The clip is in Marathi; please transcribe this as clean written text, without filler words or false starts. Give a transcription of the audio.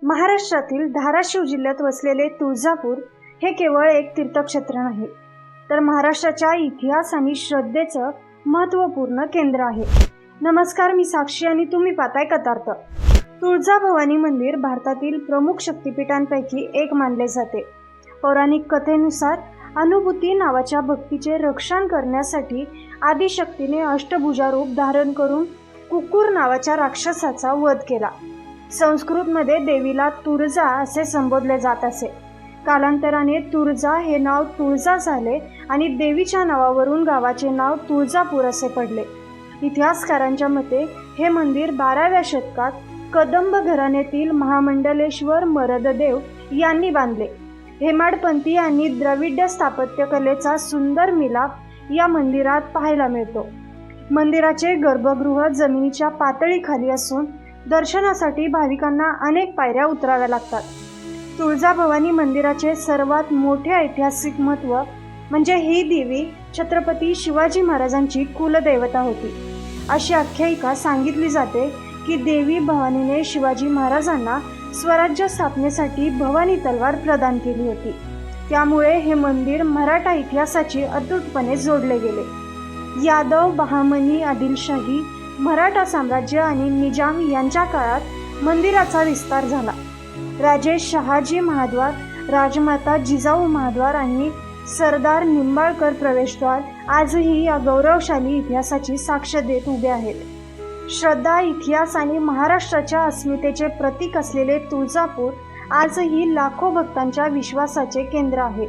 महाराष्ट्रातील धाराशिव जिल्ह्यात वसलेले तुळजापूर हे केवळ एक तीर्थक्षेत्र नाही, तर महाराष्ट्राच्या इतिहास आणि श्रद्धेचं महत्त्वपूर्ण केंद्र आहे. नमस्कार, मी साक्षी आणि तुम्ही पाहताय कथार्थ. तुळजाभवानी मंदिर भारतातील प्रमुख शक्तिपीठांपैकी एक मानले जाते. पौराणिक कथेनुसार अनुभूती नावाच्या भक्तीचे रक्षण करण्यासाठी आदिशक्तीने अष्टभुजा रूप धारण करून कुक्कुर नावाच्या राक्षसाचा वध केला. संस्कृतमध्ये देवीला तुळजा असे संबोधले जात असे. कालांतराने तुळजा हे नाव तुळजा झाले आणि देवीच्या नावावरून गावाचे नाव तुळजापूर असे पडले. इतिहासकारांच्या मते हे मंदिर 12व्या शतकात कदंब घराण्यातील महामंडलेश्वर मरददेव यांनी बांधले. हेमाडपंथी आणि द्रविड स्थापत्यकलेचा सुंदर मिलाप या मंदिरात पाहायला मिळतो. मंदिराचे गर्भगृह जमिनीच्या पातळीखाली असून दर्शनासाठी भाविकांना अनेक पायऱ्या उतराव्या लागतात. तुळजाभवानी मंदिराचे सर्वात मोठे ऐतिहासिक महत्त्व म्हणजे ही देवी छत्रपती शिवाजी महाराजांची कुलदेवता होती. अशी आख्यायिका सांगितली जाते की देवी भवानीने शिवाजी महाराजांना स्वराज्य स्थापनेसाठी भवानी तलवार प्रदान केली होती. त्यामुळे हे मंदिर मराठा इतिहासाची अतूटपणे जोडले गेले. यादव, बहामनी, आदिलशाही, मराठा साम्राज्य आणि निजाम यांच्या काळात मंदिराचा विस्तार झाला. राजे शहाजी महाद्वार, राजमाता जिजाऊ महाद्वार आणि सरदार निंबाळकर प्रवेशद्वार आजही या गौरवशाली इतिहासाची साक्ष देत उभे आहेत. श्रद्धा, इतिहास आणि महाराष्ट्राच्या अस्मितेचे प्रतीक असलेले तुळजापूर आजही लाखो भक्तांच्या विश्वासाचे केंद्र आहे.